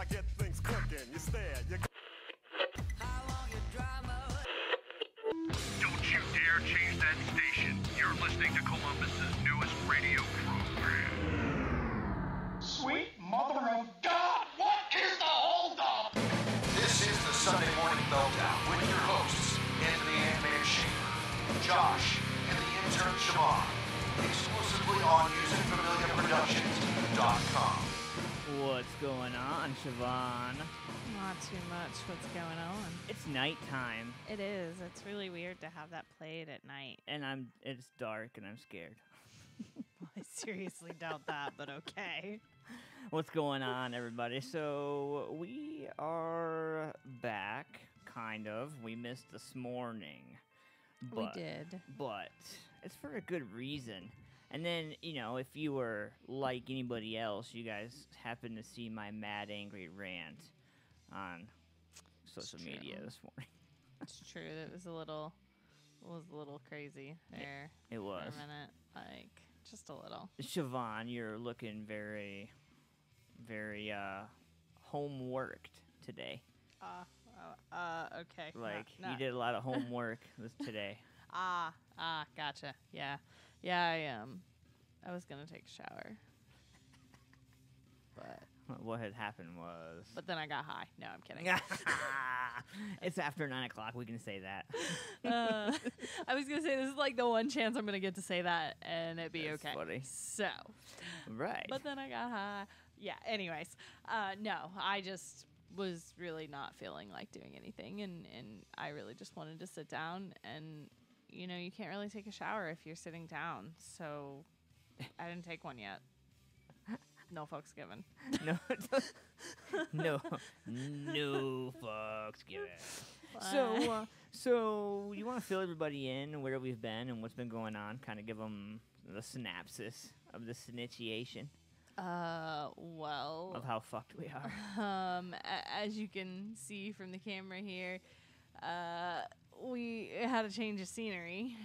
I get things cooking. You stare, you. How long your drama? Don't you dare change that station. You're listening to Columbus's newest radio program. Sweet mother of God, what is the holdup? This is the Sunday Morning Meltdown with your hosts, Anthony Ant-Man Shaver, Josh, and the intern Siobhan, exclusively on usingfamiliaproductions.com. What's going on, Siobhan? Not too much. What's going on? It's nighttime, It is. It's really weird to have that played at night. and it's dark, and I'm scared. I seriously doubt that, but okay. What's going on, everybody? So, we are back, kind of. We missed this morning. We did. But it's for a good reason. And then, if you were like anybody else, you guys happened to see my mad, angry rant on social media this morning. It's true. It was a little crazy there. It was. For a minute. Like, just a little. Siobhan, you're looking very, very homeworked today. Okay. Like, No. you did a lot of homework today. Gotcha. Yeah, I was gonna take a shower, but What had happened was... then I got high. No, I'm kidding. It's after 9 o'clock. We can say that. I was gonna say this is like the one chance I'm gonna get to say that and it be That's okay. funny. So, Right. but then I got high. Yeah. Anyways, no, I just was really not feeling like doing anything, and I really just wanted to sit down. And you can't really take a shower if you're sitting down. So I didn't take one yet. No fucks given. No, no fucks given. So you want to fill everybody in where we've been and what's been going on? Kind of give them the synopsis of the initiation Well, of how fucked we are. as you can see from the camera here, we had a change of scenery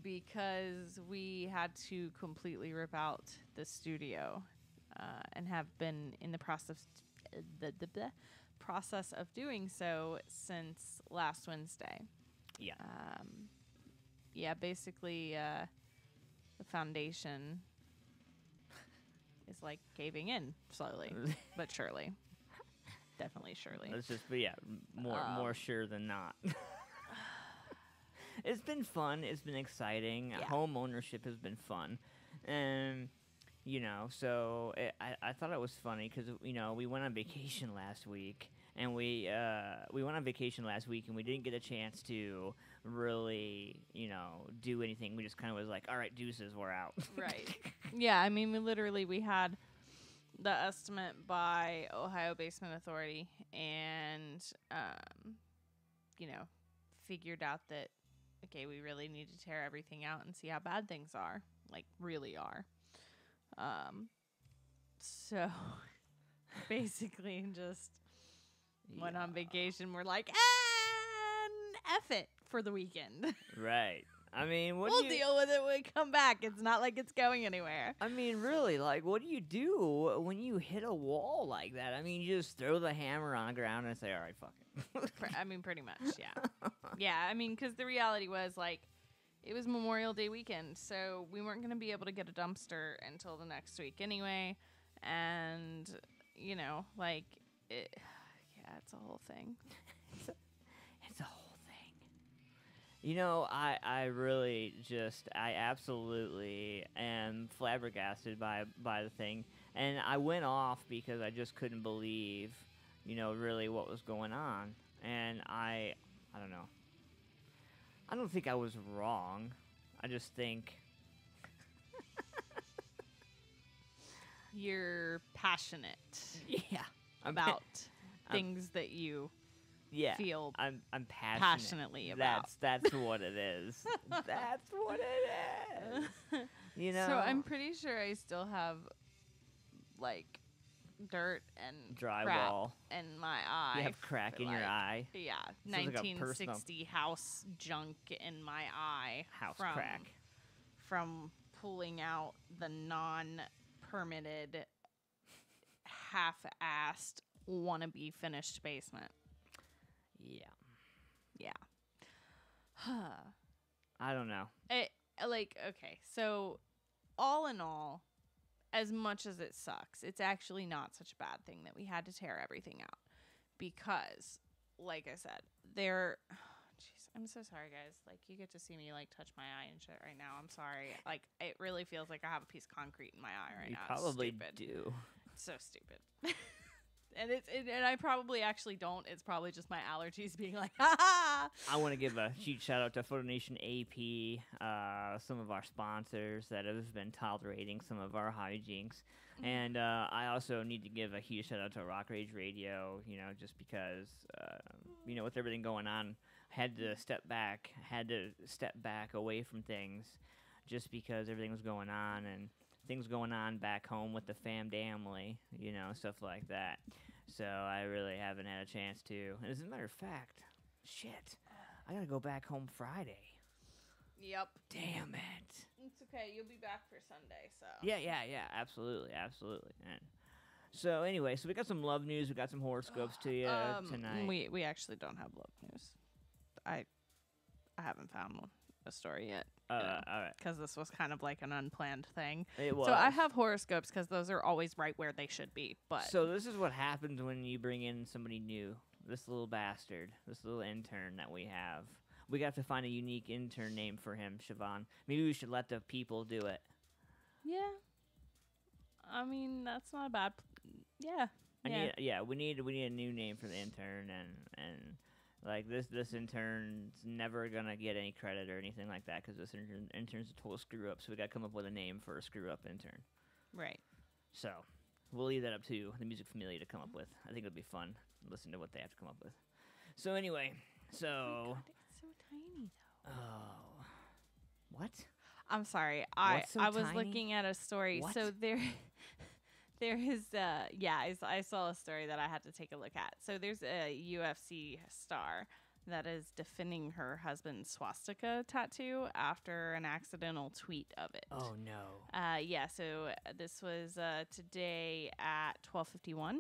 because we had to completely rip out the studio and have been in the process of doing so since last Wednesday. Yeah. Basically, the foundation is like caving in slowly, but surely. Definitely surely. Let's just, but yeah, more sure than not. It's been fun. It's been exciting. Yeah. Home ownership has been fun. And, so I thought it was funny because, we went on vacation last week. And we went on vacation last week, and we didn't get a chance to really, do anything. We just kind of was like, all right, deuces, we're out. Right. Yeah, I mean, we had the estimate by Ohio Basement Authority and, figured out that, okay, we really need to tear everything out and see how bad things are, like really are. So basically just went on vacation. We're like, and F it for the weekend. Right. I mean, We'll deal with it when we come back. It's not like it's going anywhere. I mean, really, like, what do you do when you hit a wall like that? I mean, you just throw the hammer on the ground and say, all right, fuck it. I mean, pretty much, yeah. Yeah, I mean, because the reality was, like, it was Memorial Day weekend, so we weren't going to be able to get a dumpster until the next week anyway. And, it's a whole thing. It's a whole thing. I really I absolutely am flabbergasted by the thing. And I went off because I just couldn't believe, really what was going on. And I don't know. I don't think I was wrong. I just think... You're passionate Yeah. about things that you feel I'm passionately about. That's what it is. That's what it is. So I'm pretty sure I still have like dirt and drywall crap in my eye. You have crack in your eye. Yeah, Sounds like a 1960 house junk in my eye. House crack. From pulling out the non-permitted half-assed wannabe finished basement. Yeah. Yeah. I don't know. Okay, so all in all, as much as it sucks, it's actually not such a bad thing that we had to tear everything out. Because, like I said, jeez, I'm so sorry, guys. Like, you get to see me, like, touch my eye and shit right now. I'm sorry. Like, it really feels like I have a piece of concrete in my eye right You now. probably It's stupid. do. It's so stupid. And I probably actually don't. It's probably just my allergies being like, ha ha! I want to give a huge shout out to Photo Nation AP, some of our sponsors that have been tolerating some of our hijinks. And I also need to give a huge shout out to Rock Rage Radio, just because, with everything going on, had to step back away from things just because everything was going on and things going on back home with the family, stuff like that. So I really haven't had a chance to. And as a matter of fact, shit, I gotta go back home Friday. Yep. Damn it. It's okay. You'll be back for Sunday, so. Yeah, absolutely. And so anyway, we got some love news. We got some horoscopes to you tonight. We actually don't have love news. I haven't found a story yet. All right. Because this was kind of like an unplanned thing. It was. So I have horoscopes because those are always right where they should be. But So this is what happens when you bring in somebody new. This little bastard. This little intern that we have. We got to find a unique intern name for him, Siobhan. Maybe we should let the people do it. yeah, I mean that's not a bad. We need a new name for the intern, and like this intern's never gonna get any credit or anything like that because this intern's a total screw up. So we got to come up with a name for a screw up intern. Right. So we'll leave that up to the Music Familia to come up with. I think it'll be fun. Listen to what they have to come up with. So anyway, Oh, God, it's so tiny though. Oh, what? I'm sorry. What's so I was tiny? looking at a story. What? So there is I saw a story that I had to take a look at. So there's a UFC star that is defending her husband's swastika tattoo after an accidental tweet of it. Oh no. So this was today at 12:51.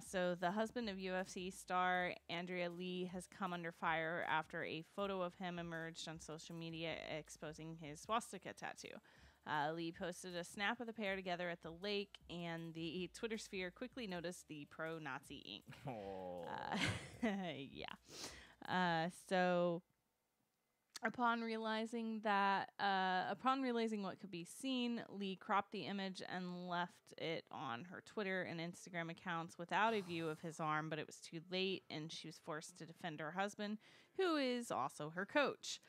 So the husband of UFC star Andrea Lee has come under fire after a photo of him emerged on social media exposing his swastika tattoo. Lee posted a snap of the pair together at the lake, and the Twitter sphere quickly noticed the pro-Nazi ink. Oh. So upon realizing what could be seen, Lee cropped the image and left it on her Twitter and Instagram accounts without a view of his arm, but it was too late, and she was forced to defend her husband, who is also her coach.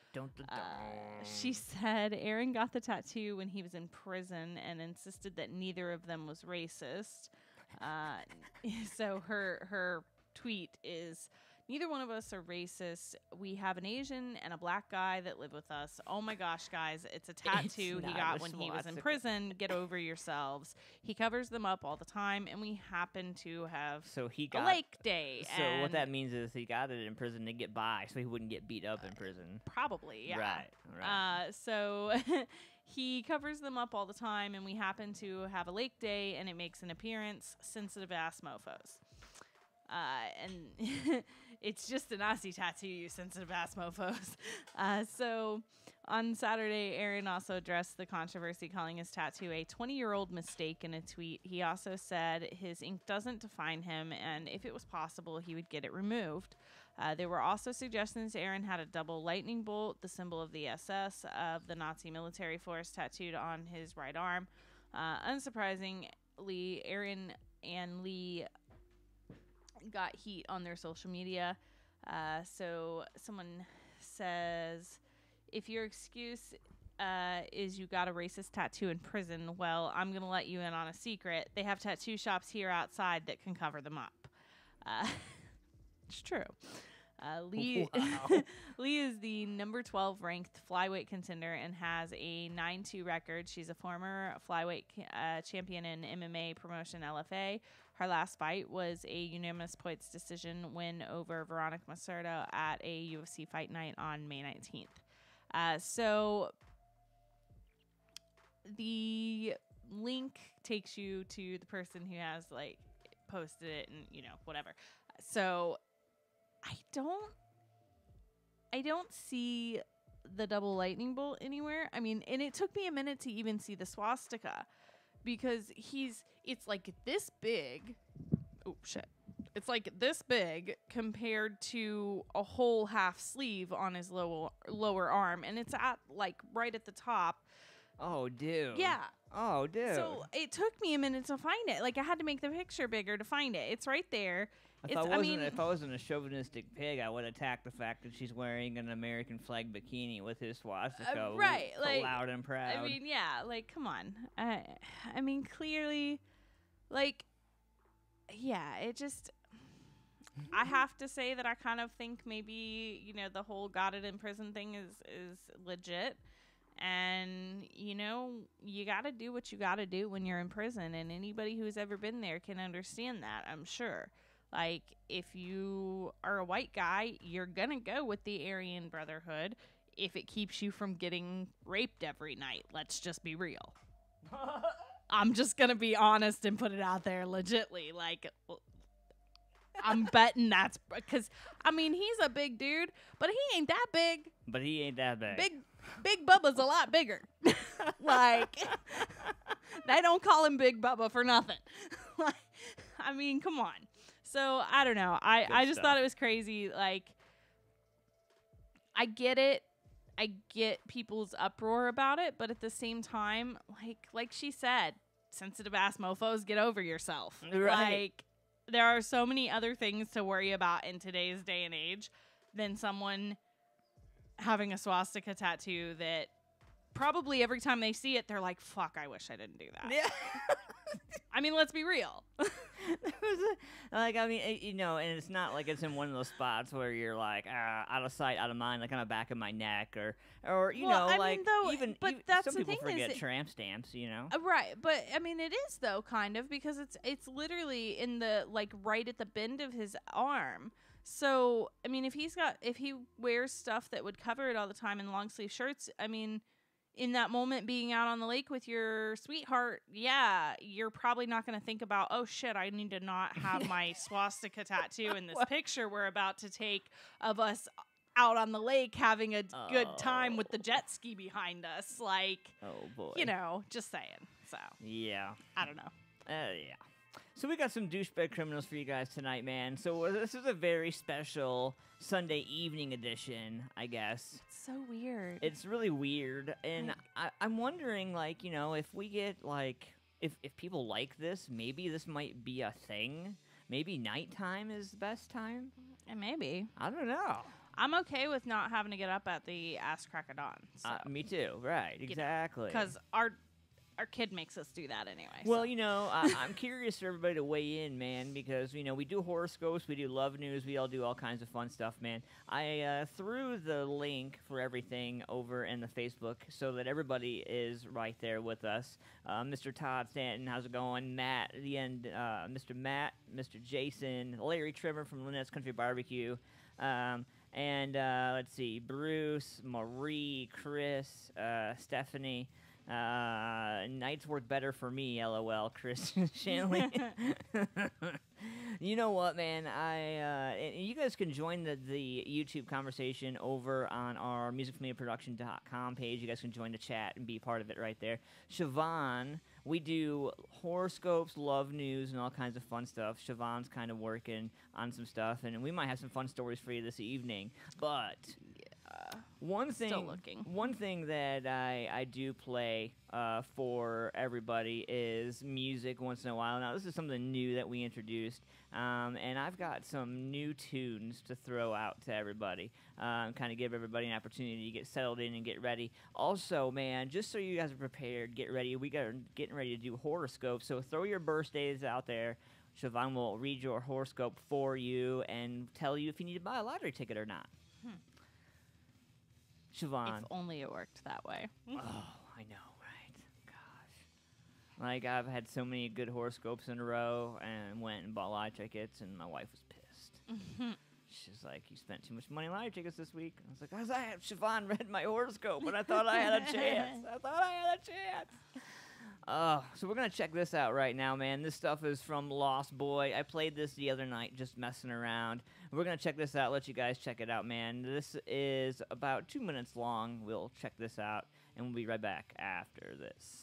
She said Aaron got the tattoo when he was in prison and insisted that neither of them was racist. So her tweet is, "Neither one of us are racist. We have an Asian and a black guy that live with us. Oh my gosh, guys, it's a tattoo he got when he was in prison. Get over yourselves. He covers them up all the time, and we happen to have a lake day." So what that means is he got it in prison to get by, so he wouldn't get beat up in prison. Probably, yeah. Right. So he covers them up all the time, and we happen to have a lake day, and it makes an appearance. Sensitive ass mofos. And it's just a Nazi tattoo, you sensitive ass mofos. So on Saturday, Aaron also addressed the controversy, calling his tattoo a 20-year-old mistake in a tweet. He also said his ink doesn't define him, and if it was possible, he would get it removed. There were also suggestions Aaron had a double lightning bolt, the symbol of the SS of the Nazi military force, tattooed on his right arm. Unsurprisingly, Aaron and Lee got heat on their social media. So someone says, if your excuse is you got a racist tattoo in prison, well, I'm going to let you in on a secret. They have tattoo shops here outside that can cover them up. It's true. Lee, Wow. Lee is the number 12 ranked flyweight contender and has a 9-2 record. She's a former flyweight champion in MMA promotion LFA. Her last fight was a unanimous points decision win over Veronica Macerda at a UFC fight night on May 19th. So the link takes you to the person who has like posted it and whatever. So I don't see the double lightning bolt anywhere. I mean, and it took me a minute to even see the swastika because it's like this big. Oh shit. It's like this big compared to a whole half sleeve on his lower arm, and it's at like right at the top. Oh, dude. Yeah. Oh, dude. So it took me a minute to find it. Like I had to make the picture bigger to find it. It's right there. If I wasn't a chauvinistic pig, I would attack the fact that she's wearing an American flag bikini with his swastika, right? Like loud and proud. I mean, yeah. Like, come on. I mean, clearly, like, yeah. It just. I have to say that I kind of think maybe the whole got it in prison thing is legit. And, you got to do what you got to do when you're in prison. And anybody who's ever been there can understand that, I'm sure. Like, if you are a white guy, you're going to go with the Aryan Brotherhood if it keeps you from getting raped every night. Let's just be real. I'm just going to be honest and put it out there legitly. Like, I'm betting that's because, I mean, he's a big dude, but he ain't that big. But he ain't that big. Big Bubba's a lot bigger. Like, they don't call him Big Bubba for nothing. Like, I mean, come on. So, I don't know. I just thought it was crazy. Like, I get it. I get people's uproar about it. But at the same time, like she said, sensitive ass mofos, get over yourself. Right. Like, there are so many other things to worry about in today's day and age than someone having a swastika tattoo that probably every time they see it, they're like, fuck, I wish I didn't do that. Yeah. I mean, let's be real. And it's not like it's in one of those spots where you're like, out of sight, out of mind, like on the back of my neck, or that's some the people thing forget is tramp stamps, Right, but I mean, it is though, kind of, because it's literally in the right at the bend of his arm. So I mean, if he wears stuff that would cover it all the time in long sleeve shirts, I mean, in that moment being out on the lake with your sweetheart, yeah, you're probably not going to think about, oh shit, I need to not have my swastika tattoo in this picture we're about to take of us out on the lake having a good time with the jet ski behind us. Like, oh boy, just saying. So yeah, I don't know. Yeah. So we got some douchebag criminals for you guys tonight, man. So this is a very special Sunday evening edition, I guess. It's so weird. It's really weird, and I'm wondering, if we get if people like this, maybe this might be a thing. Maybe nighttime is the best time. And maybe. I don't know. I'm okay with not having to get up at the ass crack of dawn. So. Me too. Right. Exactly. Because our kid makes us do that anyway. Well, I'm curious for everybody to weigh in, man, because, we do horoscopes, we do love news, we all do all kinds of fun stuff, man. I threw the link for everything over in the Facebook so that everybody is right there with us. Mr. Todd Stanton, how's it going? Matt, at the end, Mr. Matt, Mr. Jason, Larry Trimmer from Lynette's Country Barbecue, and let's see, Bruce, Marie, Chris, Stephanie. Nights work better for me, LOL, Chris Shanley. You know what, man? And you guys can join the YouTube conversation over on our musicfamiliaproduction.com page. You guys can join the chat and be part of it right there. Siobhan, we do horoscopes, love news, and all kinds of fun stuff. Siobhan's kind of working on some stuff, and we might have some fun stories for you this evening. But one thing that I do play for everybody is music once in a while. Now, this is something new that we introduced, and I've got some new tunes to throw out to everybody, kind of give everybody an opportunity to get settled in and get ready. Also, man, just so you guys are prepared, get ready. We got getting ready to do horoscopes, so throw your birthdays out there. Siobhan will read your horoscope for you and tell you if you need to buy a lottery ticket or not. Siobhan. If only it worked that way. Oh, I know, right? Gosh. Like, I've had so many good horoscopes in a row and went and bought lottery tickets, and my wife was pissed. She's like, you spent too much money on lottery tickets this week. I was like, because Siobhan read my horoscope, and I thought I had a chance. So we're going to check this out right now, man. This stuff is from Lost Boy. I played this the other night just messing around. We're going to check this out, let you guys check it out, man. This is about 2 minutes long. We'll check this out, and we'll be right back after this.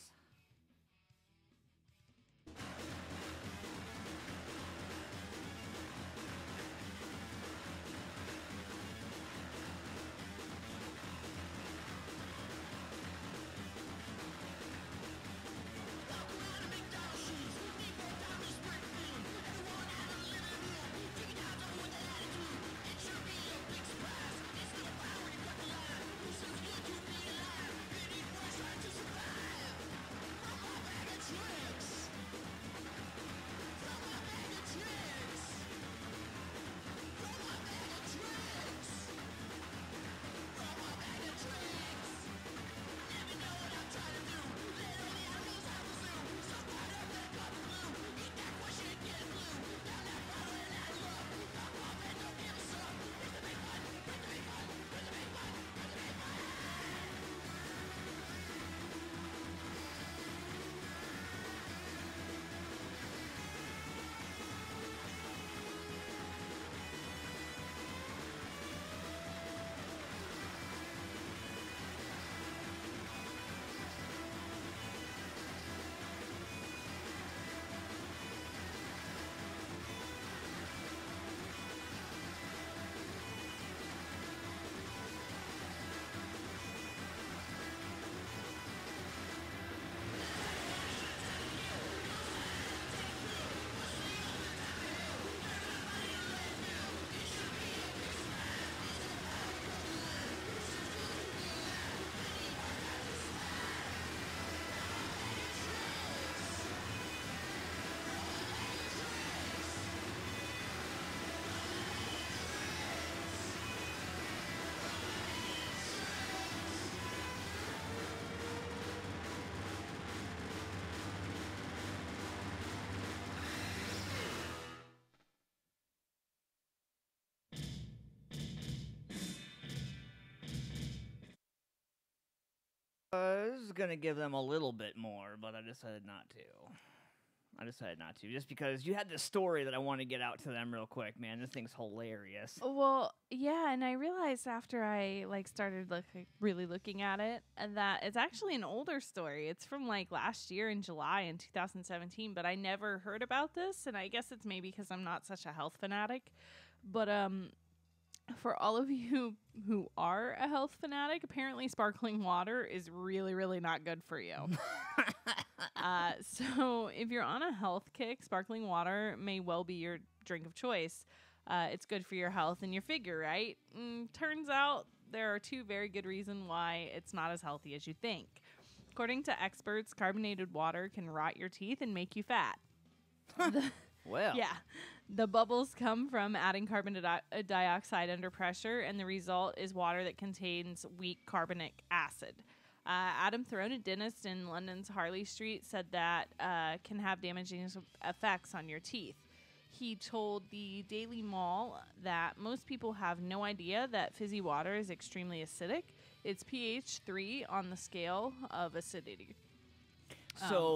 I was gonna give them a little bit more, but I decided not to. Just because you had this story that I want to get out to them real quick, man. This thing's hilarious. Well, yeah, and I realized after I started really looking at it that it's actually an older story. It's from last year in July in 2017, but I never heard about this, and I guess it's maybe because I'm not such a health fanatic. But for all of you who are a health fanatic, apparently sparkling water is really, really not good for you. So if you're on a health kick, sparkling water may well be your drink of choice. It's good for your health and your figure, right? Turns out there are two very good reasons why it's not as healthy as you think. According to experts, carbonated water can rot your teeth and make you fat. Well. Yeah. The bubbles come from adding carbon dioxide under pressure, and the result is water that contains weak carbonic acid. Adam Throne, a dentist in London's Harley Street, said that can have damaging effects on your teeth. He told the Daily Mall that most people have no idea that fizzy water is extremely acidic. It's pH 3 on the scale of acidity.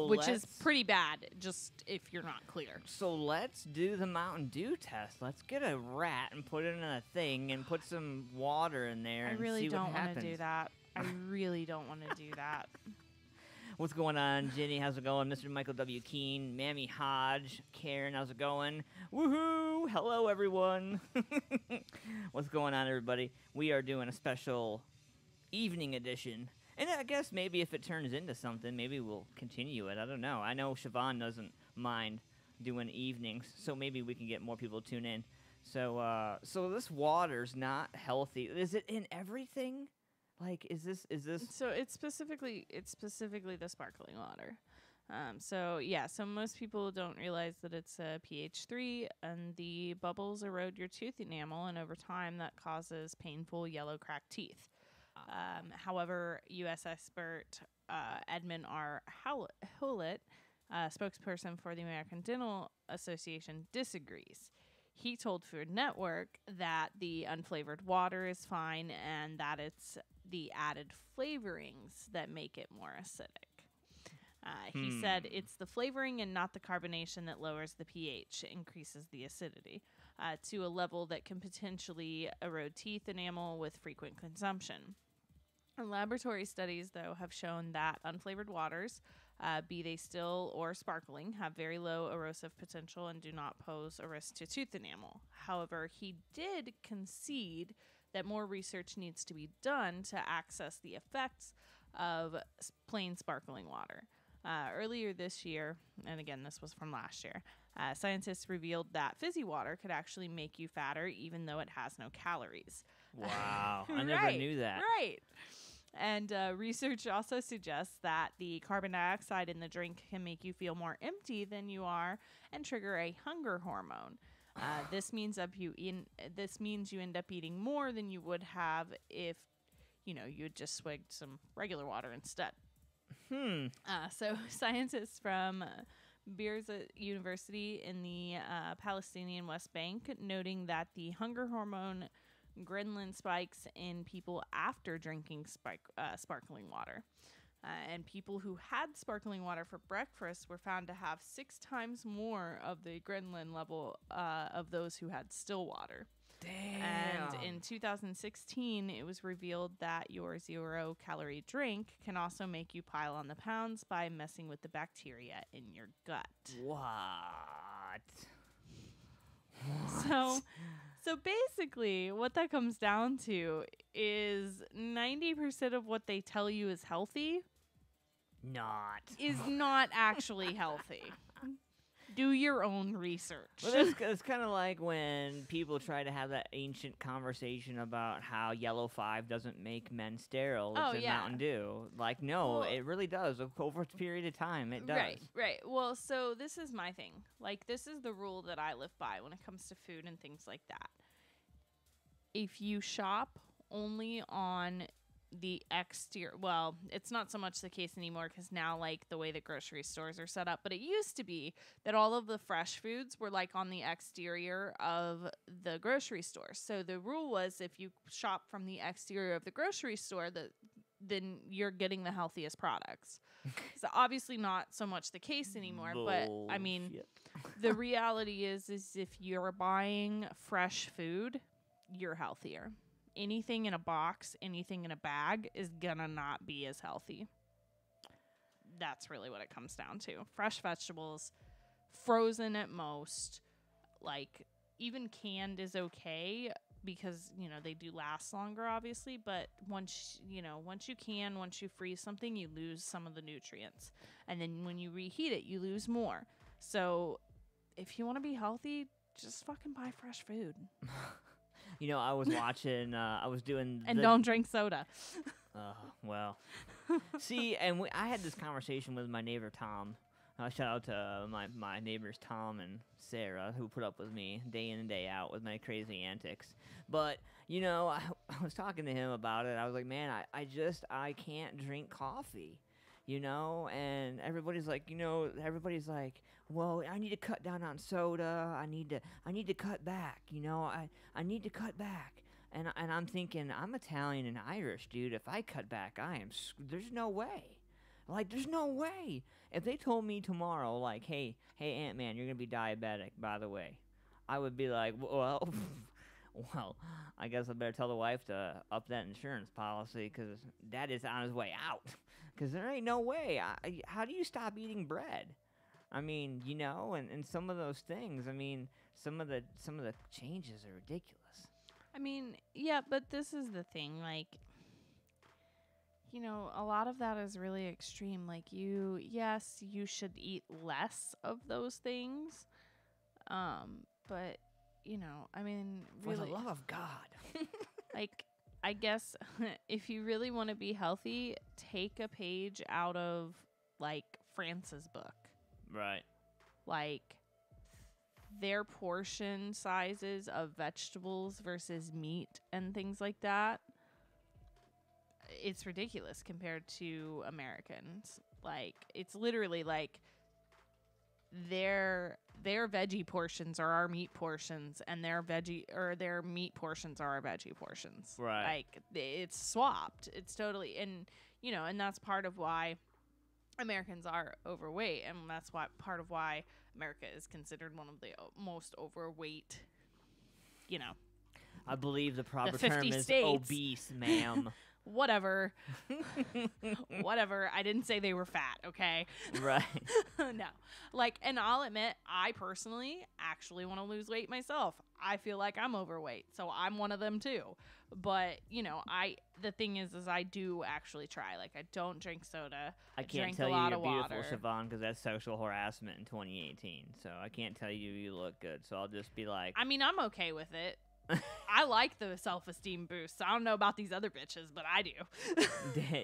Which is pretty bad, just if you're not clear. So let's do the Mountain Dew test. Let's get a rat and put it in a thing and put some water in there and see what happens. I really don't want to do that. I really don't want to do that. What's going on, Jenny? How's it going? Mr. Michael W. Keene, Mammy Hodge, Karen, how's it going? Woohoo! Hello, everyone. What's going on, everybody? We are doing a special evening edition. And I guess maybe if it turns into something, maybe we'll continue it. I don't know. I know Siobhan doesn't mind doing evenings, so maybe we can get more people to tune in. So this water's not healthy. Is it in everything? Is this? So it's specifically the sparkling water. So most people don't realize that it's a pH 3, and the bubbles erode your tooth enamel, and over time that causes painful yellow cracked teeth. However, U.S. expert Edmund R. Howlett, spokesperson for the American Dental Association, disagrees. He told Food Network that the unflavored water is fine and that it's the added flavorings that make it more acidic. He said it's the flavoring and not the carbonation that lowers the pH, increases the acidity to a level that can potentially erode teeth enamel with frequent consumption. Laboratory studies, though, have shown that unflavored waters, be they still or sparkling, have very low erosive potential and do not pose a risk to tooth enamel. However, he did concede that more research needs to be done to access the effects of plain sparkling water. Earlier this year, and again, this was from last year, scientists revealed that fizzy water could actually make you fatter even though it has no calories. Wow. I never knew that. Right. And research also suggests that the carbon dioxide in the drink can make you feel more empty than you are and trigger a hunger hormone. This means you end up eating more than you would have if, you had just swigged some regular water instead. So scientists from Beerza University in the Palestinian West Bank noting that the hunger hormone ghrelin spikes in people after drinking sparkling water. And people who had sparkling water for breakfast were found to have 6 times more of the ghrelin level of those who had still water. Damn. And in 2016, it was revealed that your 0-calorie drink can also make you pile on the pounds by messing with the bacteria in your gut. What? So basically, what that comes down to is 90% of what they tell you is healthy is not actually healthy. Do your own research. Well, it's kind of like when people try to have that ancient conversation about how Yellow 5 doesn't make men sterile. It's in Mountain Dew. Like, no, it really does. Over a period of time, it does. Right. Well, so this is my thing. Like, this is the rule that I live by when it comes to food and things like that. If you shop only on the exterior, well, it's not so much the case anymore because now, like, the way that grocery stores are set up, but it used to be that all of the fresh foods were like on the exterior of the grocery store. So the rule was if you shop from the exterior of the grocery store, then you're getting the healthiest products. So obviously not so much the case anymore, but I mean, the reality is if you're buying fresh food, you're healthier. Anything in a box, anything in a bag is gonna not be as healthy. That's really what it comes down to. Fresh vegetables, frozen at most, like even canned is okay because, they do last longer obviously, but once you freeze something, you lose some of the nutrients. And then when you reheat it, you lose more. So if you want to be healthy, just fucking buy fresh food. I was watching, I was doing... And don't drink soda. Well. See, and I had this conversation with my neighbor, Tom. Shout out to my neighbors, Tom and Sarah, who put up with me day in and day out with my crazy antics. But, I was talking to him about it. I was like, man, I can't drink coffee. And everybody's like, well, I need to cut down on soda. I need to cut back. I need to cut back. And I'm thinking, I'm Italian and Irish, dude. If I cut back, there's no way. Like, there's no way. If they told me tomorrow, like, hey, Ant-Man, you're going to be diabetic, by the way, I would be like, well, I guess I better tell the wife to up that insurance policy because Dad is on his way out. Because there ain't no way. How do you stop eating bread? I mean, and some of those things. I mean, some of the changes are ridiculous. I mean, yeah, but this is the thing. Like, a lot of that is really extreme. Like, you should eat less of those things. But, I mean, really, for the love of God. like, I guess if you really want to be healthy, take a page out of, like, France's book. Right. Like, their portion sizes of vegetables versus meat and things like that, it's ridiculous compared to Americans. Like, it's literally like their veggie portions are our meat portions, and their meat portions are our veggie portions. Right. Like, it's swapped. It's totally, and that's part of why Americans are overweight, and that's why part of why America is considered one of the most overweight, you know. I believe the proper 50 term is states. obese, ma'am. Whatever. Whatever. I didn't say they were fat, okay? Right. No. Like, and I'll admit, I personally actually want to lose weight myself. I feel like I'm overweight, so I'm one of them too. But, you know, the thing is I do actually try. Like, I don't drink soda. I can't drink tell a you lot you're of beautiful, water. Siobhan, because that's sexual harassment in 2018. So I can't tell you you look good. So I'll just be like, I mean, I'm okay with it. I like the self-esteem boost. I don't know about these other bitches, but I do.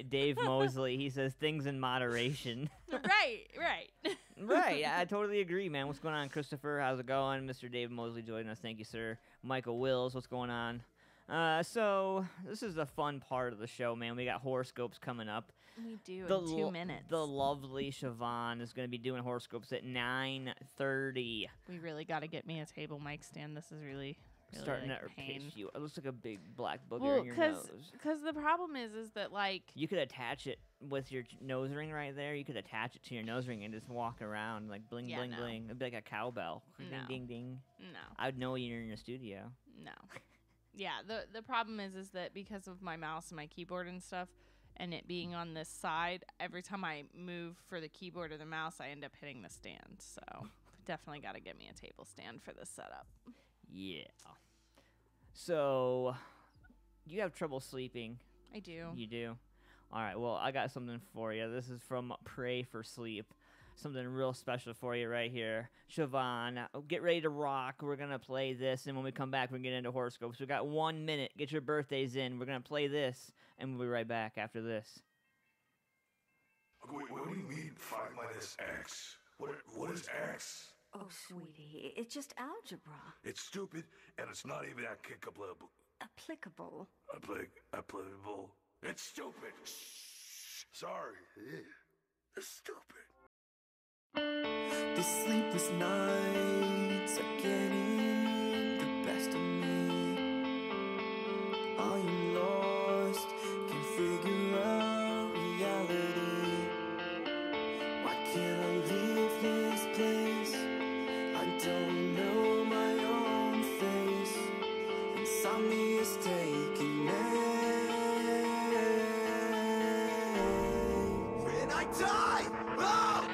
Dave Mosley, he says things in moderation. Right. Right, I totally agree, man. What's going on, Christopher? How's it going? Mr. Dave Mosley joining us. Thank you, sir. Michael Wills, what's going on? So this is the fun part of the show, man. We got horoscopes coming up. We do in 2 minutes. The lovely Siobhan is going to be doing horoscopes at 9:30. We really got to get me a table mic stand. This is really Starting like to pain. irritate you. It looks like a big black booger Well, in your nose. because the problem is that like You could attach it with your nose ring right there. You could attach it to your nose ring and just walk around like bling, Yeah, bling, no. bling. It'd be like a cowbell. No. Ding, ding, ding. no, I'd know you're in your studio. no. Yeah, the problem is that because of my mouse and my keyboard and stuff, and it being on this side, every time I move for the keyboard or the mouse, I end up hitting the stand. So definitely got to get me a table stand for this setup. Yeah. So, you have trouble sleeping. I do. You do? All right, well, I got something for you. This is from Pray for Sleep. Something real special for you right here. Siobhan, get ready to rock. We're going to play this, and when we come back, we're going to get into horoscopes. We got 1 minute. Get your birthdays in. We're going to play this, and we'll be right back after this. Wait, what do you mean 5 minus X? What is X? Oh, sweetie, it's just algebra. It's stupid, and it's not even applicable. Applicable. Applicable. It's stupid. Sorry. It's stupid. The sleepless nights are getting the best of me. I am lost, can't figure out reality. Why can't I leave this place? I don't know my own face. Insomnia's taking me. When I die, oh!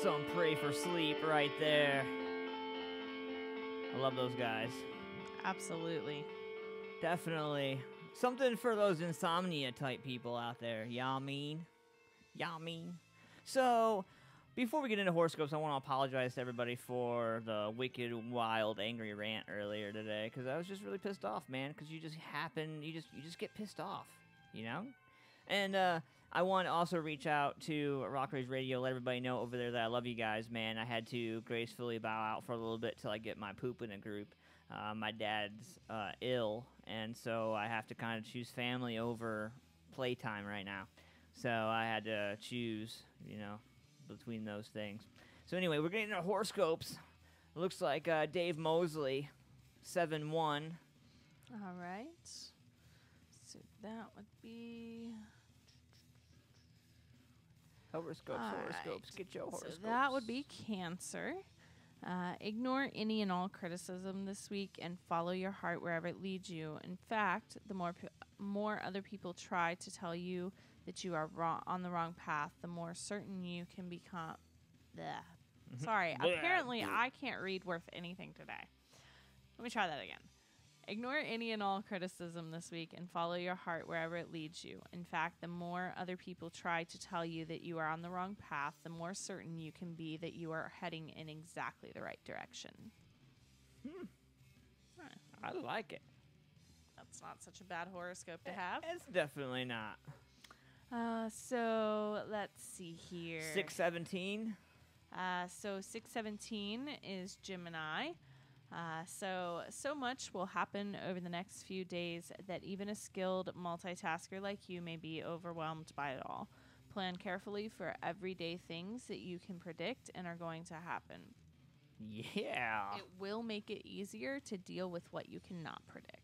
Some pray for sleep right there. I love those guys. Absolutely. Definitely. Something for those insomnia type people out there. Y'all mean? Y'all mean? So, before we get into horoscopes, I want to apologize to everybody for the wicked, wild, angry rant earlier today, because I was just really pissed off, man, because you just get pissed off, you know? And I want to also reach out to Rock Raise Radio, let everybody know over there that I love you guys, man. I had to gracefully bow out for a little bit till I get my poop in a group. My dad's ill, and so I have to kind of choose family over playtime right now. So I had to choose, between those things. So anyway, we're getting our horoscopes. It looks like Dave Mosley, 7-1. All right. So that would be... Horoscopes. Right. Get your horoscopes. So that would be Cancer. Ignore any and all criticism this week and follow your heart wherever it leads you. In fact, the more other people try to tell you that you are on the wrong path, the more certain you can become. Bleh. Sorry, apparently I can't read worth anything today. Let me try that again. Ignore any and all criticism this week and follow your heart wherever it leads you. In fact, the more other people try to tell you that you are on the wrong path, the more certain you can be that you are heading in exactly the right direction. I like it. That's not such a bad horoscope to have. It's definitely not. So let's see here. 6/17. So 6/17 is Gemini. So much will happen over the next few days that even a skilled multitasker like you may be overwhelmed by it all. Plan carefully for everyday things that you can predict and are going to happen. Yeah. It will make it easier to deal with what you cannot predict.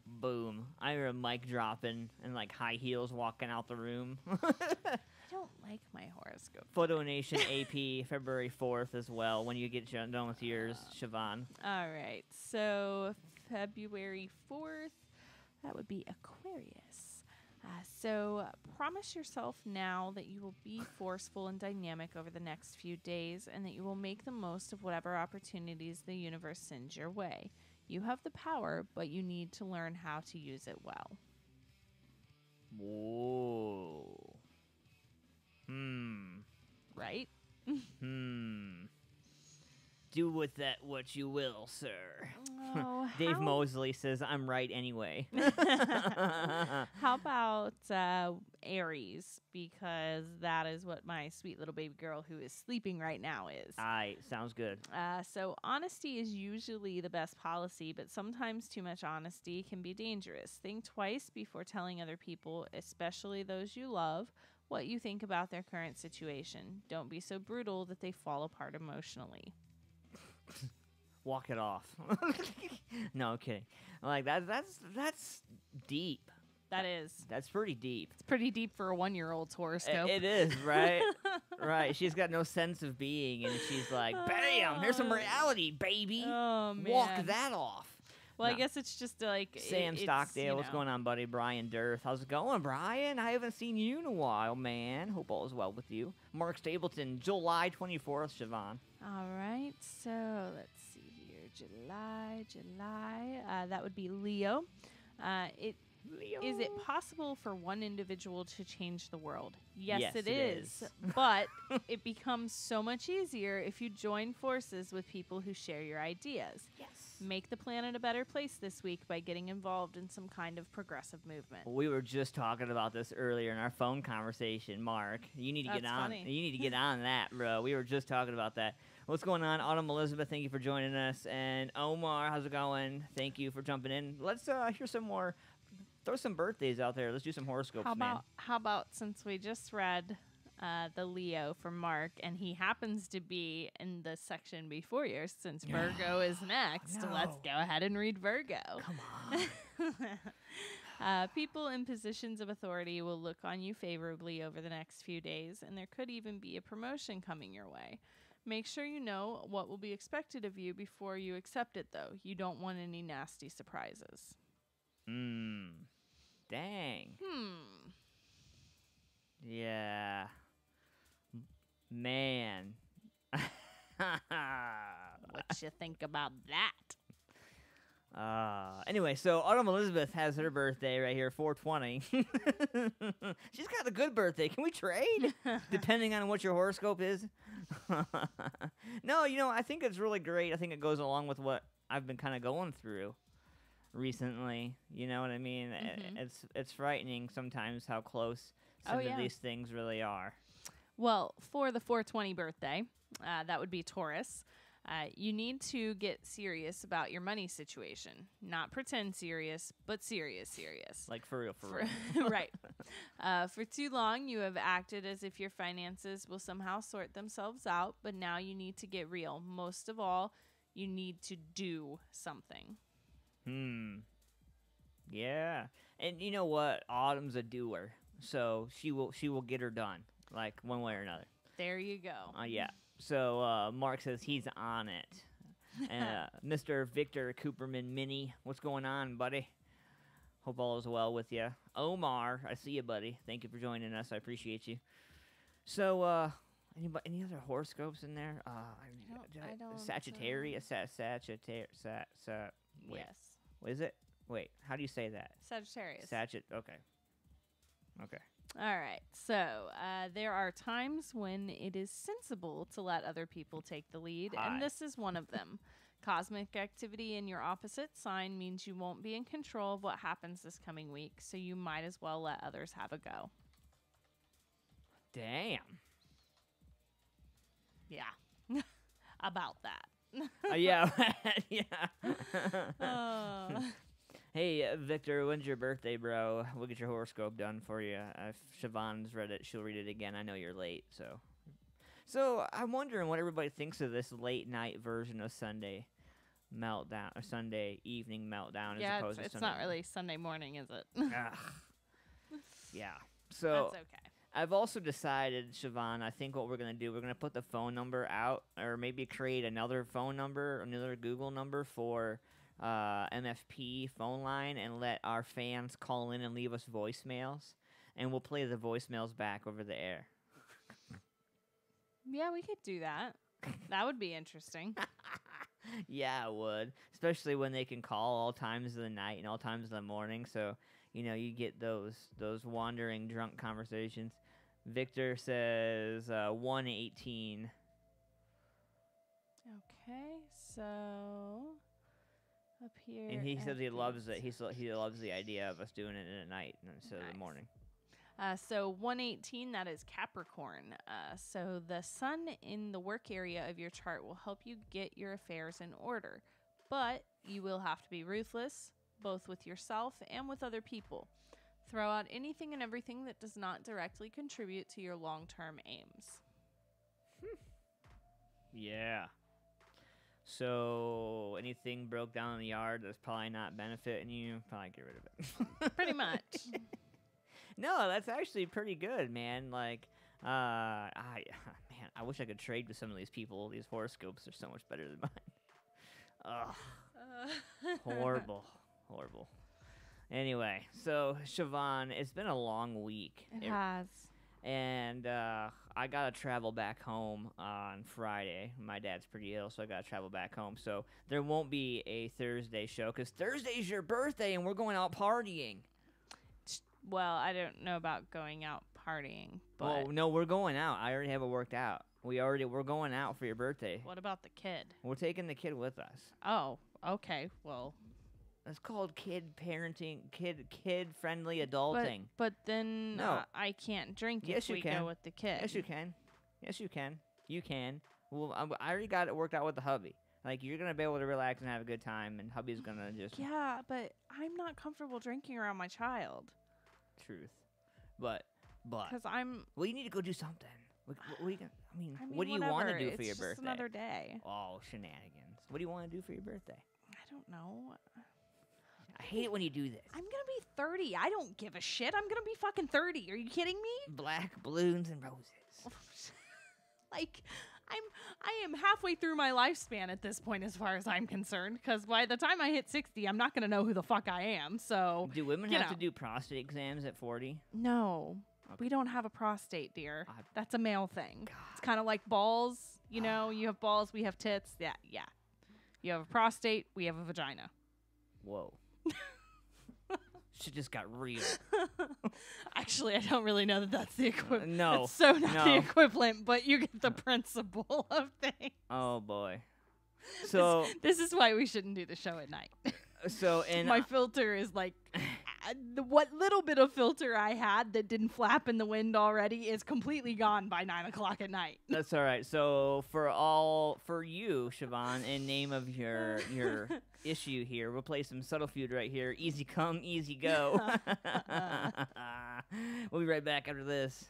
Boom. I hear a mic dropping and like high heels walking out the room. I don't like my horoscope. Photo Nation AP, February 4th as well, when you get done with yours, Siobhan. All right. So February 4th, that would be Aquarius. So promise yourself now that you will be forceful and dynamic over the next few days and that you will make the most of whatever opportunities the universe sends your way. You have the power, but you need to learn how to use it well. Whoa. Right? Do with that what you will, sir. Oh, Dave Mosley says, I'm right anyway. How about Aries? Because that is what my sweet little baby girl who is sleeping right now is. Sounds good. So honesty is usually the best policy, but sometimes too much honesty can be dangerous. Think twice before telling other people, especially those you love, what you think about their current situation. Don't be so brutal that they fall apart emotionally. Walk it off. No, I'm kidding. Like that's deep. That is. That's pretty deep. It's pretty deep for a 1-year-old's horoscope. It is, right? Right. She's got no sense of being, and she's like, bam, here's some reality, baby. Oh, man. Walk that off. Well, No. I guess it's just like... Sam Stockdale, what's know. going on, buddy? Brian Dirth. How's it going, Brian? I haven't seen you in a while, man. Hope all is well with you. Mark Stapleton, July 24th, Siobhan. All right, so let's see here. July. That would be Leo. Leo. Is it possible for one individual to change the world? Yes, it is. is. But it becomes so much easier if you join forces with people who share your ideas. Yes. Make the planet a better place this week by getting involved in some kind of progressive movement. We were just talking about this earlier in our phone conversation, Mark. You need to get That's on. funny. You need to get on that, bro. We were just talking about that. What's going on, Autumn Elizabeth? Thank you for joining us, and Omar, how's it going? Thank you for jumping in. Let's hear some more. Throw some birthdays out there. Let's do some horoscopes, man. How about since we just read the Leo from Mark, and he happens to be in the section before yours, since Virgo is next, let's go ahead and read Virgo. Come on. People in positions of authority will look on you favorably over the next few days, and there could even be a promotion coming your way. Make sure you know what will be expected of you before you accept it, though. You don't want any nasty surprises. Dang. Yeah. Man. What you think about that? Anyway, so Autumn Elizabeth has her birthday right here, 420. She's got a good birthday. Can we trade? Depending on what your horoscope is. No, I think it's really great. I think it goes along with what I've been kind of going through recently. You know what I mean? Mm-hmm. It's frightening sometimes how close some of these things really are. Well, for the 420 birthday, that would be Taurus. You need to get serious about your money situation. Not pretend serious, but serious. Like for real. Right. For too long, you have acted as if your finances will somehow sort themselves out, but now you need to get real. Most of all, you need to do something. Yeah. And you know what? Autumn's a doer, so she will get her done, like one way or another. There you go. Yeah. So Mark says he's on it. Mr. Victor Cooperman Mini, what's going on, buddy? Hope all is well with you. Omar, I see you, buddy. Thank you for joining us. I appreciate you. So, any other horoscopes in there? I don't. Sagittarius. Sagittarius. Wait. Yes. What is it? Wait. How do you say that? Sagittarius. Okay. All right. So there are times when it is sensible to let other people take the lead, and this is one of them. Cosmic activity in your opposite sign means you won't be in control of what happens this coming week, so you might as well let others have a go. Damn. Yeah. About that. Yeah. Yeah. Hey, Victor, when's your birthday, bro? We'll get your horoscope done for you. If Siobhan's read it, she'll read it again. I know you're late, so I'm wondering what everybody thinks of this late night version of Sunday Meltdown or Sunday Evening Meltdown. Yeah, as opposed it's to not really Sunday morning, is it? Yeah. So that's okay. I've also decided, Siobhan, I think what we're going to do, we're going to put the phone number out, or maybe create another phone number, another Google number for MFP phone line, and let our fans call in and leave us voicemails, and we'll play the voicemails back over the air. Yeah, we could do that. That would be interesting. Yeah, it would, especially when they can call all times of the night and all times of the morning, so you get those wandering drunk conversations. Victor says 118. Okay, so up here. And he says he loves it. He loves the idea of us doing it at night instead of the morning. So 118, that is Capricorn. So the sun in the work area of your chart will help you get your affairs in order, but you will have to be ruthless, both with yourself and with other people. Throw out anything and everything that does not directly contribute to your long-term aims. Yeah. So anything broke down in the yard that's probably not benefiting you, probably get rid of it. Pretty much. No, that's actually pretty good, man. Like, I wish I could trade with some of these people. These horoscopes are so much better than mine. Ugh. Horrible. Anyway, so Siobhan, it's been a long week. It has. And I got to travel back home on Friday. My dad's pretty ill, so I got to travel back home. So there won't be a Thursday show because Thursday's your birthday and we're going out partying. Well, I don't know about going out partying, but... Well, no, we're going out. I already have it worked out. We're going out for your birthday. What about the kid? We're taking the kid with us. Oh, okay. Well... It's called kid parenting, kid-friendly adulting. But then no. I can't drink yes, if we go with the kid. Yes, you can. Yes, you can. You can. Well, I already got it worked out with the hubby. Like, you're going to be able to relax and have a good time, and hubby's going to just... Yeah, but I'm not comfortable drinking around my child. Truth. But... Because I'm... Well, you need to go do something. What do you whatever. want to do for your It's birthday? just another day. Oh, shenanigans. What do you want to do for your birthday? I don't know. I hate it when you do this. I'm going to be 30. I don't give a shit. I'm going to be fucking 30. Are you kidding me? Black balloons and roses. Like, I am halfway through my lifespan at this point as far as I'm concerned, because by the time I hit 60, I'm not going to know who the fuck I am, so... Do women have to do prostate exams at 40? No. Okay. We don't have a prostate, dear. That's a male thing. God. It's kind of like balls. You know, you have balls, we have tits. Yeah. You have a prostate, we have a vagina. Whoa. Shit just got real. Actually, I don't really know that that's the equivalent. No. That's so not the equivalent, but you get the principle of things. Oh, boy. So this is why we shouldn't do the show at night. So and my filter is like what little bit of filter I had that didn't flap in the wind already is completely gone by 9 o'clock at night. That's all right. So for you, Siobhan, in name of your issue here, we'll play some subterfuge right here. Easy come, easy go. We'll be right back after this.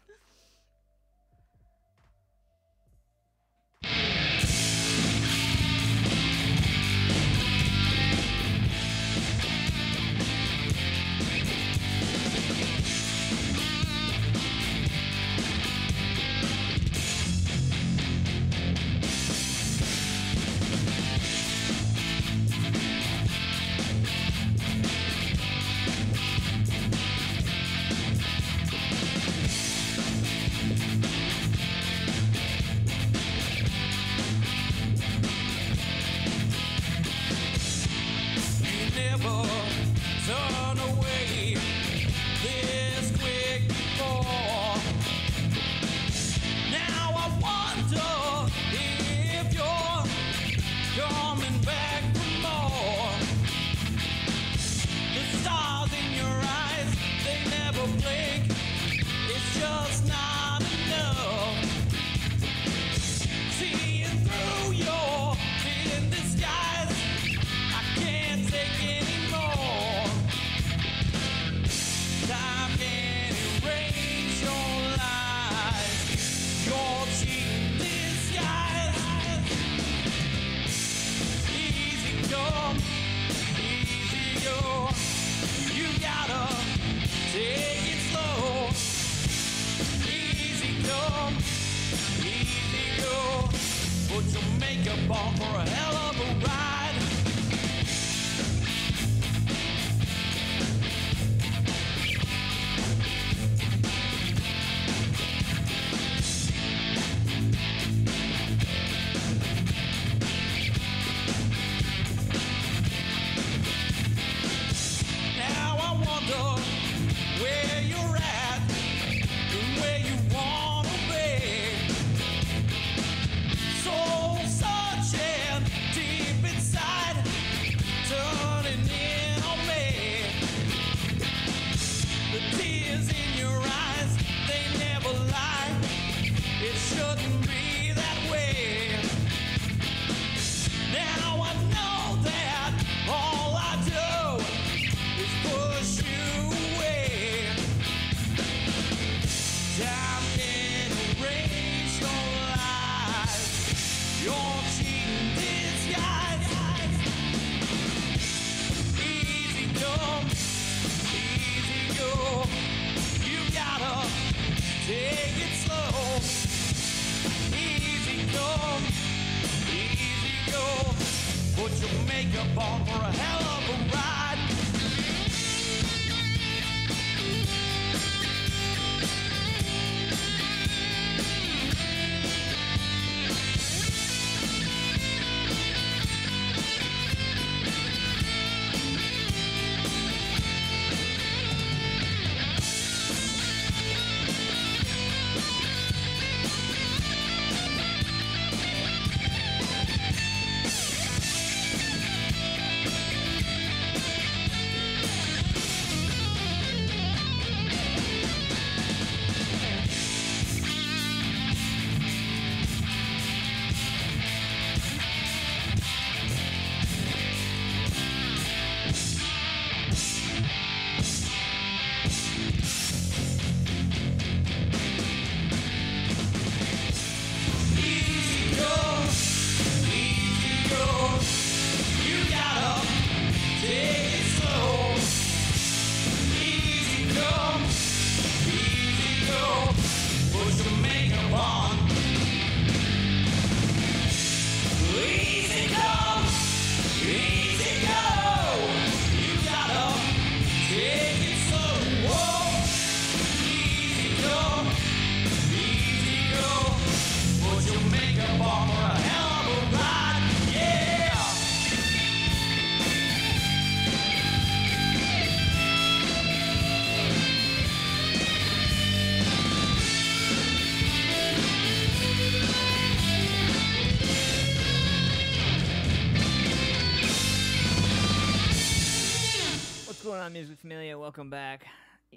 Music Familia, welcome back.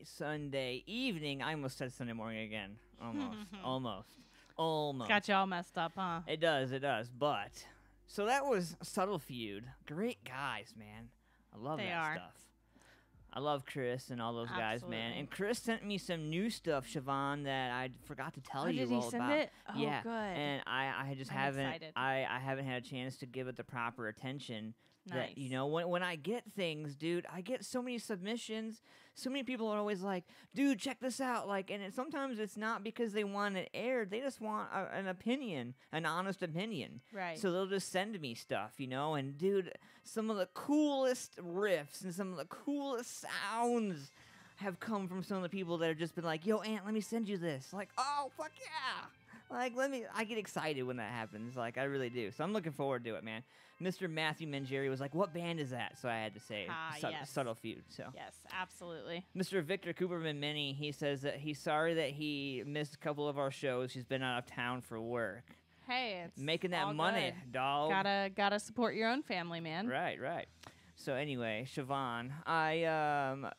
Sunday evening. I almost said Sunday morning again. Almost. Got you all messed up, huh? It does. But, so that was Subtle Feud. Great guys, man. I love They that are. stuff. I love Chris and all those guys, man. Absolutely. And Chris sent me some new stuff, Siobhan, that I forgot to tell you did he all send about. it? Oh, yeah, good. and I just I'm haven't. excited. I haven't had a chance to give it the proper attention. That, Nice. when I get things, dude, I get so many submissions. So many people are always like, dude, check this out. Like, and sometimes it's not because they want it aired. They just want an opinion, an honest opinion. Right. So they'll just send me stuff, and dude, some of the coolest riffs and some of the coolest sounds have come from some of the people that have just been like, yo, Ant, let me send you this. Like, oh, fuck yeah. Like, I get excited when that happens. Like, I really do. So I'm looking forward to it, man. Mr. Matthew Mangieri was like, what band is that? So I had to say yes. Subtle Feud. So Yes, absolutely. Mr. Victor Cooperman Mini, he says that he's sorry that he missed a couple of our shows. He's been out of town for work. Hey, it's Making that all money, good. dog. Gotta support your own family, man. Right. So anyway, Siobhan, I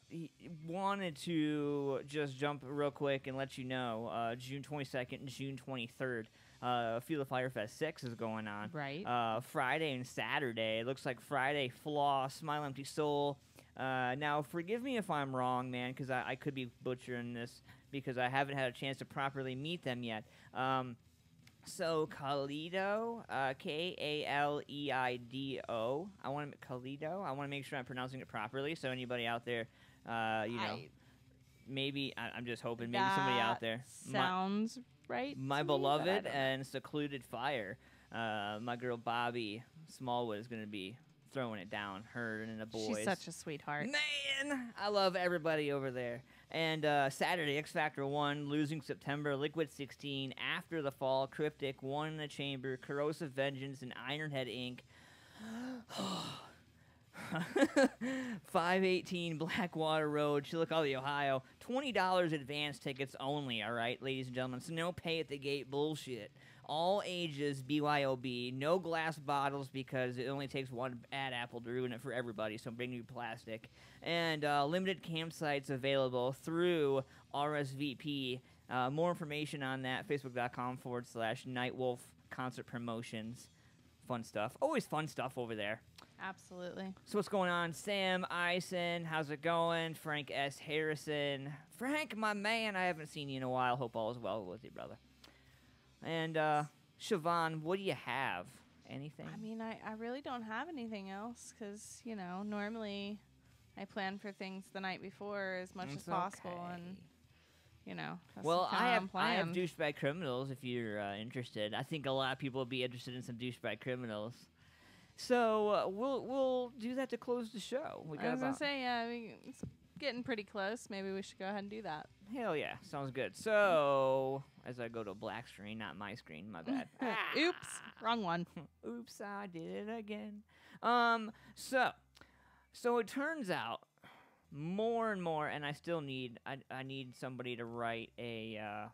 wanted to just jump real quick and let you know, June 22nd and June 23rd, Feel the Fire Fest 6 is going on. Right. Friday and Saturday. It looks like Friday, Flaw, Smile Empty Soul. Now, forgive me if I'm wrong, man, because I could be butchering this because I haven't had a chance to properly meet them yet. So Kalido, K-A-L-E-I-D-O. I want to make sure I'm pronouncing it properly. So anybody out there, maybe I'm just hoping maybe somebody out there. Sounds right. My to me, but I beloved don't know. and secluded Fire. My girl Bobby Smallwood is going to be throwing it down. Her and the boys. She's such a sweetheart. Man, I love everybody over there. And Saturday, X Factor 1, Losing September, Liquid 16, After the Fall, Cryptic, One in the Chamber, Corrosive Vengeance, and Ironhead Inc. 518 Blackwater Road, Chillicothe, Ohio. $20 advance tickets only, all right, ladies and gentlemen. So no pay at the gate bullshit. All ages, BYOB. No glass bottles because it only takes one bad apple to ruin it for everybody, so bring new plastic. And limited campsites available through RSVP. More information on that, facebook.com/Nightwolf Concert Promotions. Fun stuff. Always fun stuff over there. Absolutely. So what's going on? Sam Eisen, how's it going? Frank S. Harrison. Frank, my man, I haven't seen you in a while. Hope all is well with you, brother. And Siobhan, what do you have? Anything? I mean, I really don't have anything else because, normally I plan for things the night before as much as possible. And, that's well, kinda I have unplanned. Douchebag Criminals if you're interested. I think a lot of people would be interested in some Douchebag Criminals. So we'll do that to close the show. We I got was going about to say, it's getting pretty close. Maybe we should go ahead and do that. hell yeah, sounds good. So as I go to a black screen, not my screen, my bad. Oops, wrong one. Oops, I did it again. So it turns out more and more, and I still need I need somebody to write a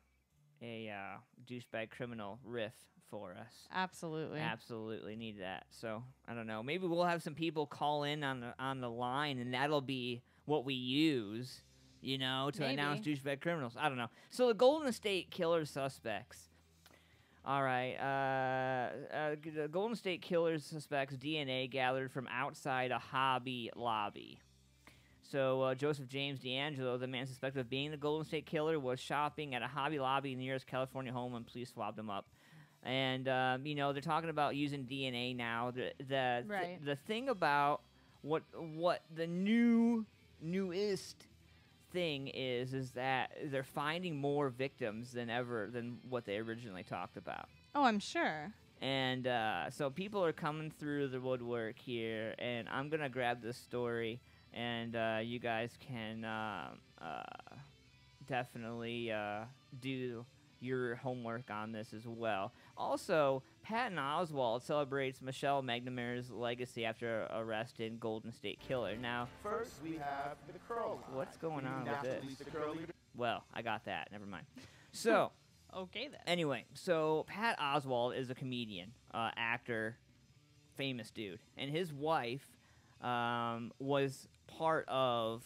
douchebag criminal riff for us. Absolutely. Absolutely need that. So I don't know. Maybe we'll have some people call in on the line, and that'll be what we use, to announce douchebag criminals. I don't know. So the Golden State Killer suspects. All right. The Golden State Killer suspects DNA gathered from outside a Hobby Lobby. So Joseph James D'Angelo, the man suspected of being the Golden State Killer, was shopping at a Hobby Lobby near his California home when police swabbed him up. And, they're talking about using DNA now. The thing about what the newest thing is that they're finding more victims than ever than what they originally talked about. Oh, I'm sure. And so people are coming through the woodwork here, and I'm going to grab this story, and you guys can definitely do your homework on this as well. Also, Patton Oswalt celebrates Michelle McNamara's legacy after arrest in Golden State Killer. Now, first we have the curl line. What's going on with this? The curly. Well, I got that. Never mind. So, okay then. Anyway, so Pat Oswalt is a comedian, actor, famous dude, and his wife, was part of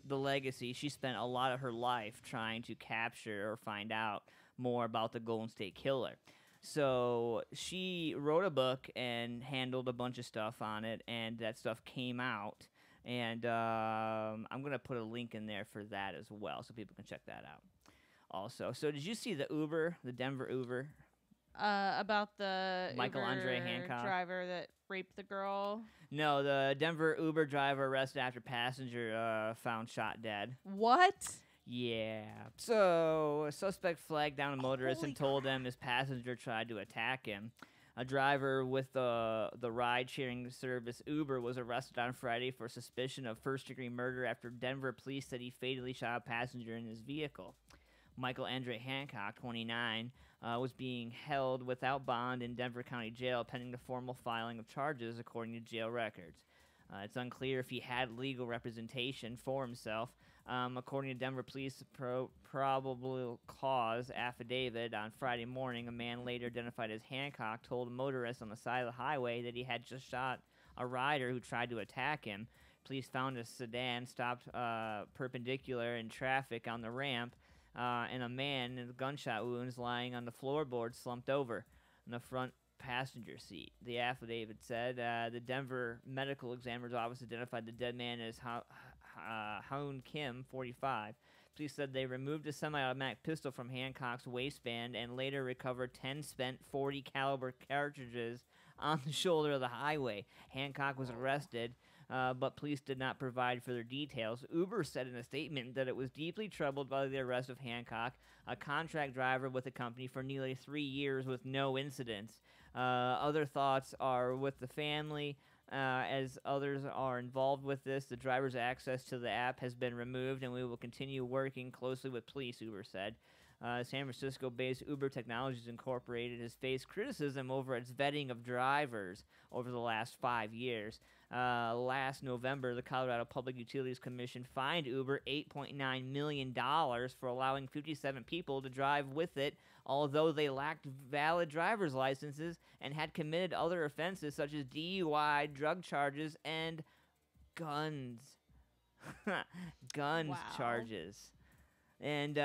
the legacy. She spent a lot of her life trying to capture or find out more about the Golden State Killer. So she wrote a book and handled a bunch of stuff on it, and that stuff came out. And I'm going to put a link in there for that as well, so people can check that out also. So did you see the Denver Uber? About the Michael Uber Andre Hancock driver that raped the girl? No, the Denver Uber driver arrested after passenger found shot dead. What? Yeah. So, a suspect flagged down a motorist and told them his passenger tried to attack him. A driver with the ride-sharing service Uber was arrested on Friday for suspicion of first-degree murder after Denver police said he fatally shot a passenger in his vehicle. Michael Andre Hancock, 29, was being held without bond in Denver County Jail pending the formal filing of charges, according to jail records. It's unclear if he had legal representation for himself. According to Denver Police probable cause affidavit on Friday morning, a man later identified as Hancock told a motorist on the side of the highway that he had just shot a rider who tried to attack him. Police found a sedan stopped perpendicular in traffic on the ramp, and a man with gunshot wounds lying on the floorboard slumped over in the front passenger seat. The affidavit said the Denver Medical Examiner's Office identified the dead man as Hoon Kim, 45. Police said they removed a semi-automatic pistol from Hancock's waistband and later recovered 10 spent .40 caliber cartridges on the shoulder of the highway. Hancock was arrested, but police did not provide further details. Uber said in a statement that it was deeply troubled by the arrest of Hancock, a contract driver with the company for nearly 3 years with no incidents. Other thoughts are with the family, as others are involved with this. The driver's access to the app has been removed, and we will continue working closely with police, Uber said. San Francisco-based Uber Technologies Incorporated has faced criticism over its vetting of drivers over the last 5 years. Last November, the Colorado Public Utilities Commission fined Uber $8.9 million for allowing 57 people to drive with it, although they lacked valid driver's licenses and had committed other offenses such as DUI, drug charges, and guns. Guns charges. And,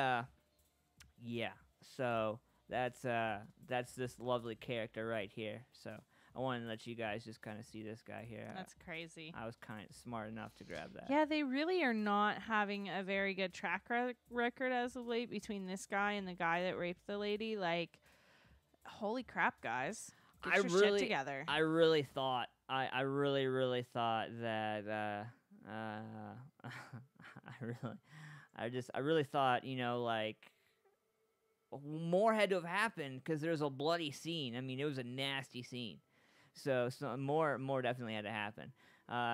yeah, so that's this lovely character right here. So I wanted to let you guys just kind of see this guy here. That's crazy. I was kind of smart enough to grab that. Yeah, they really are not having a very good track record as of late between this guy and the guy that raped the lady. Like, holy crap, guys. Get your shit together. I really thought, I really thought that, I really thought, you know, like, more had to have happened because there's a bloody scene. I mean, it was a nasty scene. So more definitely had to happen.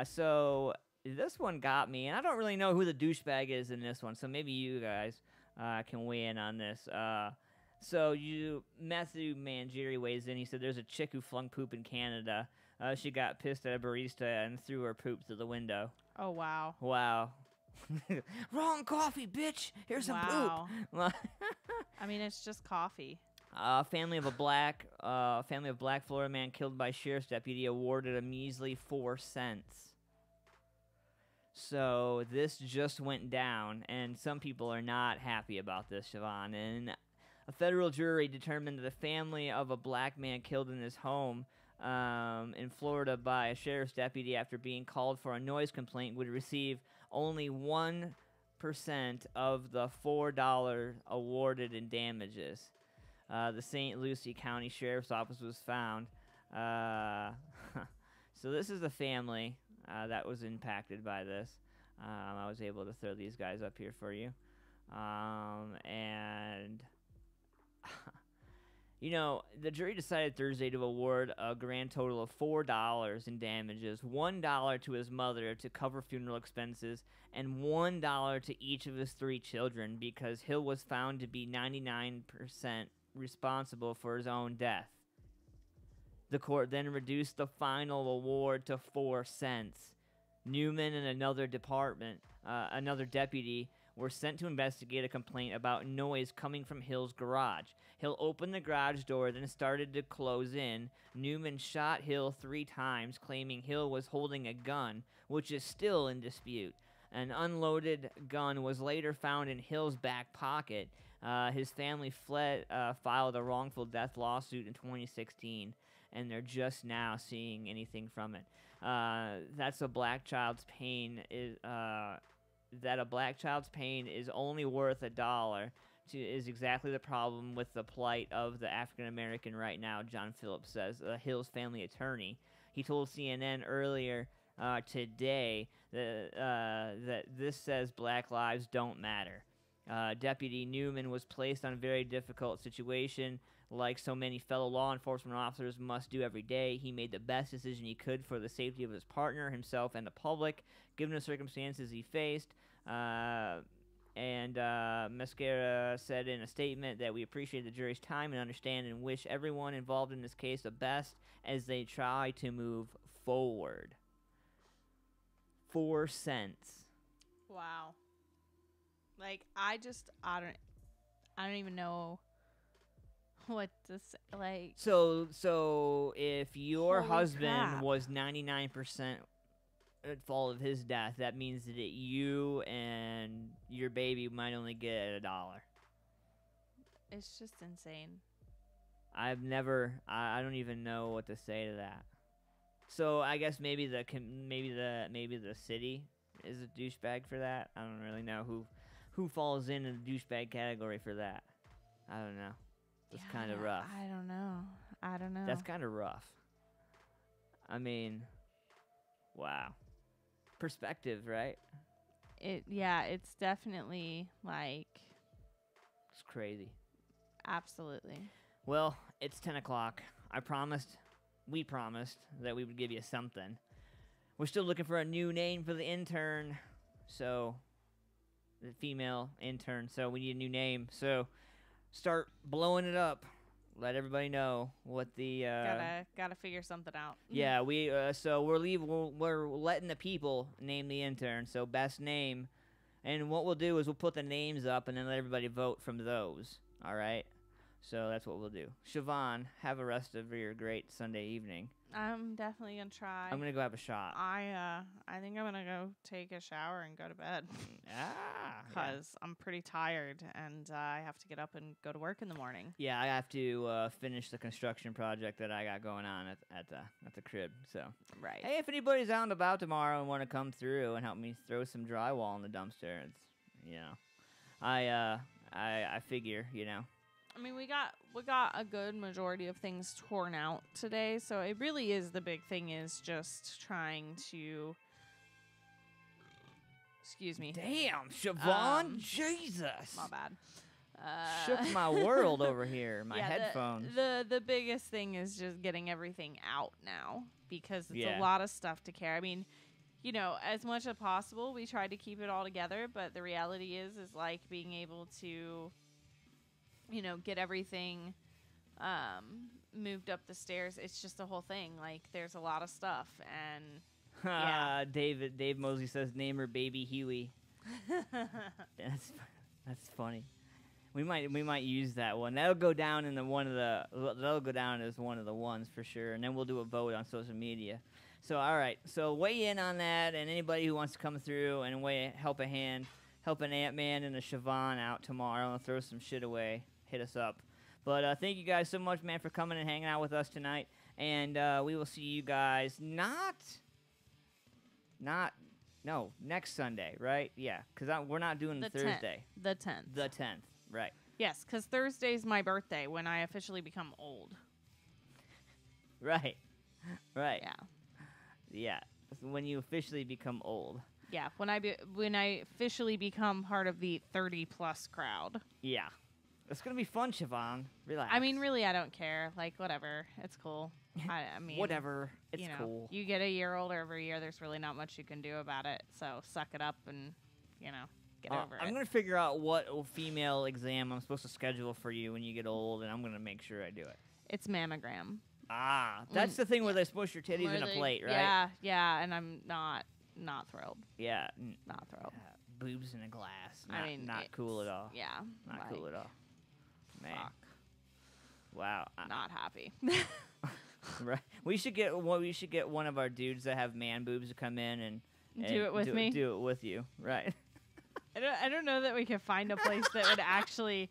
So this one got me, and I don't really know who the douchebag is in this one, so maybe you guys can weigh in on this. So Matthew Mangieri weighs in. He said there's a chick who flung poop in Canada. She got pissed at a barista and threw her poop through the window. Oh, wow. Wow. Wrong coffee, bitch. Here's some poop. I mean, it's just coffee. Family of black Florida man killed by sheriff's deputy awarded a measly 4 cents. So this just went down, and some people are not happy about this, Siobhan. And a federal jury determined that the family of a black man killed in his home in Florida by a sheriff's deputy after being called for a noise complaint would receive only 1% of the $4 awarded in damages. The St. Lucie County Sheriff's Office was found. So this is the family that was impacted by this. I was able to throw these guys up here for you. And, you know, the jury decided Thursday to award a grand total of $4 in damages, $1 to his mother to cover funeral expenses, and $1 to each of his 3 children because Hill was found to be 99% responsible for his own death. The court then reduced the final award to 4 cents. Newman and another deputy were sent to investigate a complaint about noise coming from Hill's garage. Hill opened the garage door, then started to close in. Newman shot Hill 3 times, claiming Hill was holding a gun, which is still in dispute. An unloaded gun was later found in Hill's back pocket. His family filed a wrongful death lawsuit in 2016, and they're just now seeing anything from it. That's a black child's pain is that a black child's pain is only worth $1 is exactly the problem with the plight of the African American right now, John Phillips says, Hill's family attorney. He told CNN earlier today that this says black lives don't matter. Deputy Newman was placed on a very difficult situation, like so many fellow law enforcement officers must do every day. He made the best decision he could for the safety of his partner, himself, and the public, given the circumstances he faced. And Mascara said in a statement that we appreciate the jury's time and understand and wish everyone involved in this case the best as they try to move forward. 4 cents. Wow. Like, I don't even know what to say. Like, so if your Holy husband crap. was 99% at fault of his death, that means that you and your baby might only get $1. it's just insane. I don't even know what to say to that. So I guess maybe the city is a douchebag for that. I don't really know who falls in the douchebag category for that. I don't know. It's kind of rough. I don't know. That's kind of rough. I mean, wow. Perspective, right? It's definitely like It's crazy. absolutely. Well, it's 10 o'clock. We promised that we would give you something. We're still looking for a new name for the intern. So, the female intern. So, we need a new name. So, start blowing it up. Let everybody know what the Gotta figure something out. yeah, we're letting the people name the intern. So best name, and what we'll do is we'll put the names up and then let everybody vote from those. All right. So that's what we'll do. Siobhan, have a rest of your great Sunday evening. I'm definitely gonna try. I'm gonna go have a shot. I think I'm gonna go take a shower and go to bed. Because I'm pretty tired and I have to get up and go to work in the morning. Yeah, I have to finish the construction project that I got going on at the crib. So right. Hey, if anybody's out and about tomorrow and want to come through and help me throw some drywall in the dumpster, I figure, I mean, we got a good majority of things torn out today, so it really is the big thing is just trying to. Excuse me. Damn, Siobhan, Jesus. My bad. Shook my world over here. My yeah, headphones. The biggest thing is just getting everything out now because it's a lot of stuff to carry. I mean, as much as possible, we tried to keep it all together, but the reality is like being able to, get everything moved up the stairs. It's just a whole thing. Like, there's a lot of stuff, and yeah. Dave Mosley says, name her Baby Huey. That's funny. We might use that one. That'll go down as one of the ones for sure, and then we'll do a vote on social media. So all right, so weigh in on that, and anybody who wants to come through and help an Ant-Man and a Siobhan out tomorrow and throw some shit away, hit us up. But thank you guys so much, man, for coming and hanging out with us tonight, and we will see you guys next Sunday, right? Yeah, because we're not doing the Thursday. The 10th. The 10th, right. Yes, because Thursday's my birthday when I officially become old. Right. Yeah. Yeah. When you officially become old. Yeah, when I officially become part of the 30+ crowd. Yeah. It's going to be fun, Siobhan. Relax. I mean, really, I don't care. Like, whatever. It's cool. I mean, whatever. It's cool. You get a year older every year. There's really not much you can do about it. So suck it up and, get over it. I'm going to figure out what female exam I'm supposed to schedule for you when you get old, and I'm going to make sure I do it. It's mammogram. That's the thing where they smush your titties in a plate, right? Yeah, and I'm not thrilled. Yeah. Not thrilled. boobs in a glass. I mean, not cool at all. Yeah. Not cool at all. Man. Fuck. Wow. Not happy. Right. We should get one of our dudes that have man boobs to come in and do it with me. Do it with you. Right. I don't know that we could find a place that would actually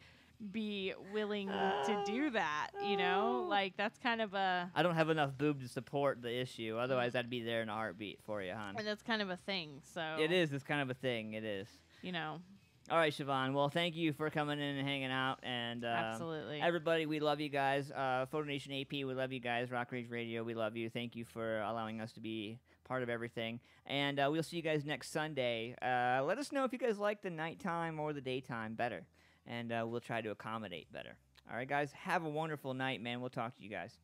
be willing to do that, you know? Like, that's kind of a... I don't have enough boob to support the issue. Otherwise, I'd be there in a heartbeat for you, hon. And that's kind of a thing, so... It is. It's kind of a thing. It is. You know. All right, Siobhan. Well, thank you for coming in and hanging out. And absolutely. Everybody, we love you guys. Photo Nation AP, we love you guys. Rock Rage Radio, we love you. Thank you for allowing us to be part of everything. And we'll see you guys next Sunday. Let us know if you guys like the nighttime or the daytime better. And we'll try to accommodate better. All right, guys. Have a wonderful night, man. We'll talk to you guys.